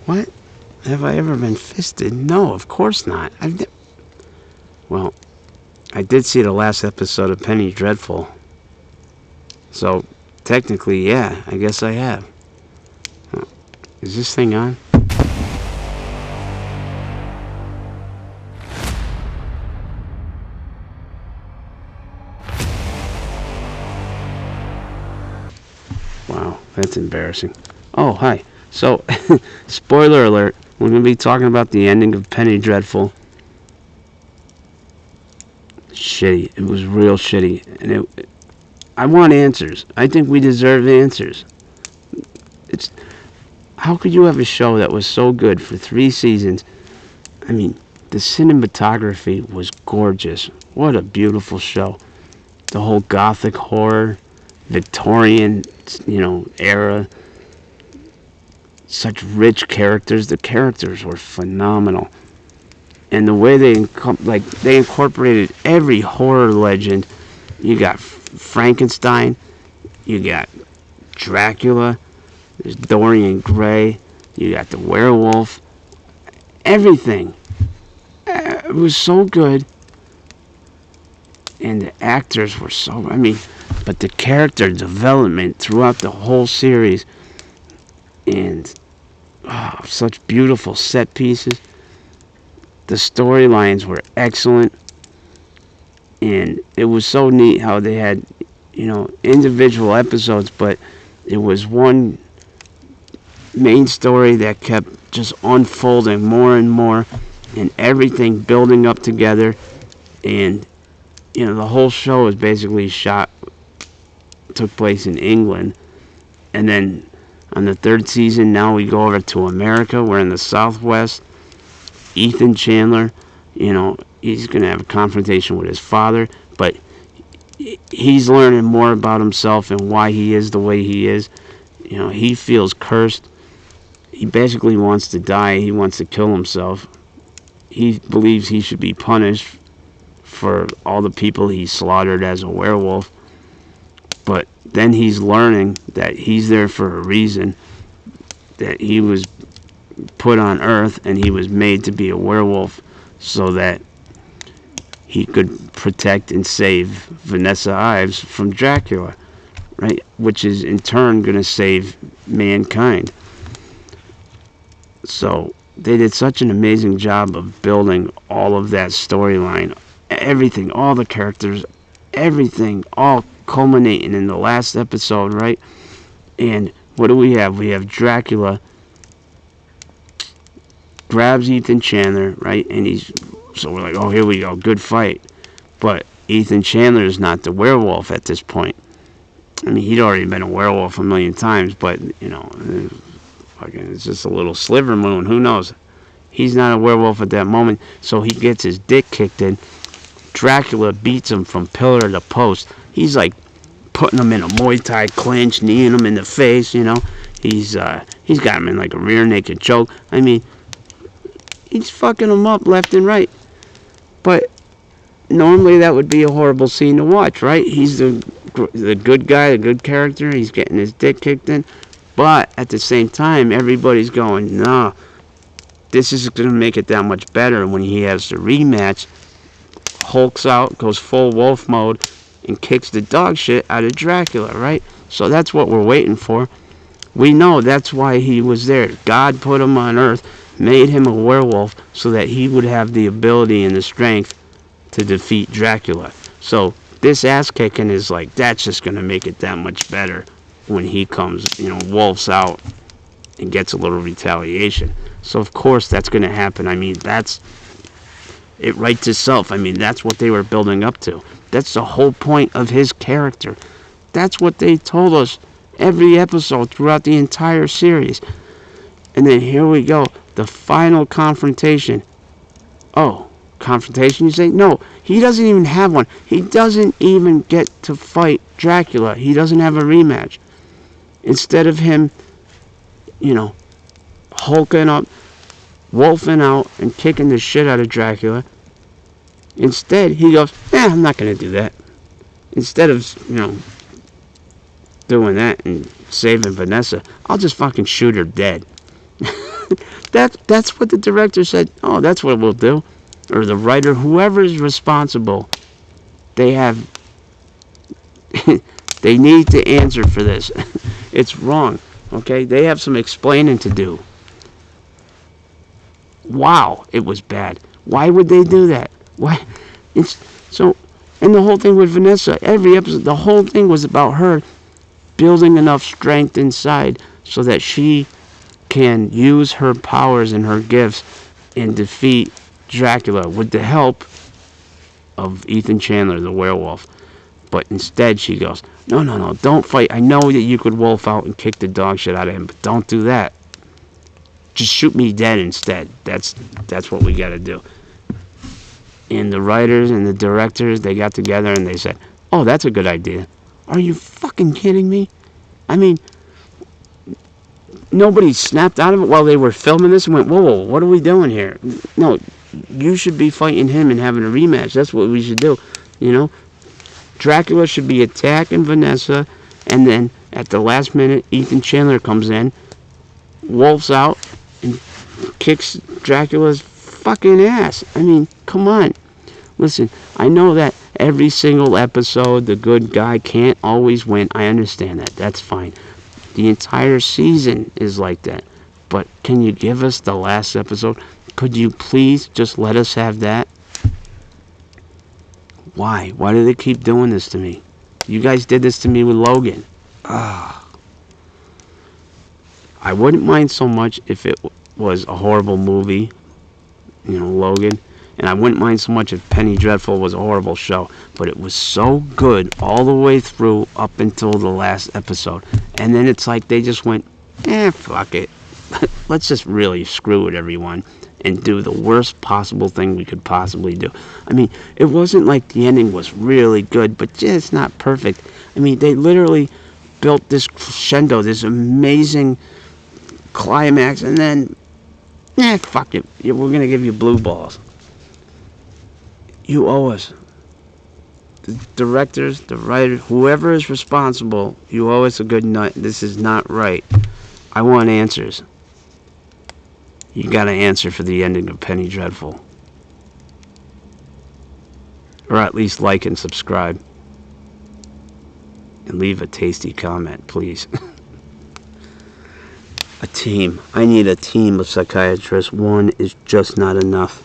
What? Have I ever been fisted? No, of course not. Well, I did see the last episode of Penny Dreadful. So, technically, yeah, I guess I have. Is this thing on? Wow, that's embarrassing. Oh, hi. So, spoiler alert, we're going to be talking about the ending of Penny Dreadful. Shitty. It was real shitty. And I want answers. I think we deserve answers. How could you have a show that was so good for 3 seasons? I mean, the cinematography was gorgeous. What a beautiful show. The whole gothic horror, Victorian, era. Such rich characters. The characters were phenomenal. And the way they incorporated every horror legend. You got Frankenstein, you got Dracula, there's Dorian Gray, you got the werewolf, everything. It was so good. And the actors were but the character development throughout the whole series, and such beautiful set pieces. The storylines were excellent, and it was so neat how they had, individual episodes, but it was one main story that kept just unfolding more and more, and everything building up together. And the whole show is basically took place in England, and then on the 3rd season, now we go over to America. We're in the Southwest. Ethan Chandler, he's going to have a confrontation with his father, but he's learning more about himself and why he is the way he is. He feels cursed. He basically wants to die. He wants to kill himself. He believes he should be punished for all the people he slaughtered as a werewolf. But then he's learning that he's there for a reason, that he was put on Earth and he was made to be a werewolf so that he could protect and save Vanessa Ives from Dracula, right? Which is in turn going to save mankind. So they did such an amazing job of building all of that storyline, everything, all the characters, everything, all culminating in the last episode, right? And what do we have? We have Dracula grabs Ethan Chandler, right? And so we're like, oh, here we go, good fight. But Ethan Chandler is not the werewolf at this point. I mean, he'd already been a werewolf a million times, but, it's just a little sliver moon, who knows? He's not a werewolf at that moment, so he gets his dick kicked in. Dracula beats him from pillar to post. He's like putting him in a Muay Thai clinch, kneeing him in the face, He's got him in like a rear naked choke. I mean, he's fucking him up left and right. But normally that would be a horrible scene to watch, right? He's the good guy, the good character. He's getting his dick kicked in. But at the same time, everybody's going, nah, this is going to make it that much better. When he has the rematch, hulks out, goes full wolf mode, and kicks the dog shit out of Dracula, right? So that's what we're waiting for. We know that's why he was there. God put him on Earth, made him a werewolf so that he would have the ability and the strength to defeat Dracula. So this ass kicking is like, that's just going to make it that much better when he comes, wolfs out and gets a little retaliation. So of course that's going to happen. I mean, it writes itself. I mean, that's what they were building up to. That's the whole point of his character. That's what they told us every episode throughout the entire series. And then here we go. The final confrontation. Oh, confrontation, you say? No, he doesn't even have one. He doesn't even get to fight Dracula. He doesn't have a rematch. Instead of him, hulking up, wolfing out, and kicking the shit out of Dracula, instead he goes, I'm not going to do that. Instead of, doing that and saving Vanessa, I'll just fucking shoot her dead. That's what the director said. Oh, that's what we'll do. Or the writer, whoever is responsible, they have they need to answer for this. It's wrong. Okay? They have some explaining to do. Wow, it was bad. Why would they do that? Why? It's so. And the whole thing with Vanessa, every episode, the whole thing was about her building enough strength inside so that she can use her powers and her gifts and defeat Dracula with the help of Ethan Chandler, the werewolf. But instead, she goes, no, no, no, don't fight. I know that you could wolf out and kick the dog shit out of him, but don't do that. Just shoot me dead instead. That's what we got to do. And the writers and the directors, they got together and they said, oh, that's a good idea. Are you fucking kidding me? I mean, nobody snapped out of it while they were filming this and went, whoa, whoa, what are we doing here? No, you should be fighting him and having a rematch. That's what we should do. You know? Dracula should be attacking Vanessa, and then at the last minute, Ethan Chandler comes in, wolfs out, and kicks Dracula's fucking ass. I mean, come on. Listen, I know that every single episode, the good guy can't always win. I understand that. That's fine. The entire season is like that. But can you give us the last episode? Could you please just let us have that? Why? Why do they keep doing this to me? You guys did this to me with Logan. I wouldn't mind so much if it was a horrible movie, you know, Logan. And I wouldn't mind so much if Penny Dreadful was a horrible show. But it was so good all the way through up until the last episode. And then it's like they just went, fuck it. Let's just really screw with everyone and do the worst possible thing we could possibly do. I mean, it wasn't like the ending was really good, but just not perfect. I mean, they literally built this crescendo, this amazing climax, and then, fuck it. We're going to give you blue balls. You owe us. The directors, the writers, whoever is responsible, you owe us a good night. This is not right. I want answers. You got to answer for the ending of Penny Dreadful. Or at least like and subscribe. And leave a tasty comment, please. A team. I need a team of psychiatrists. One is just not enough.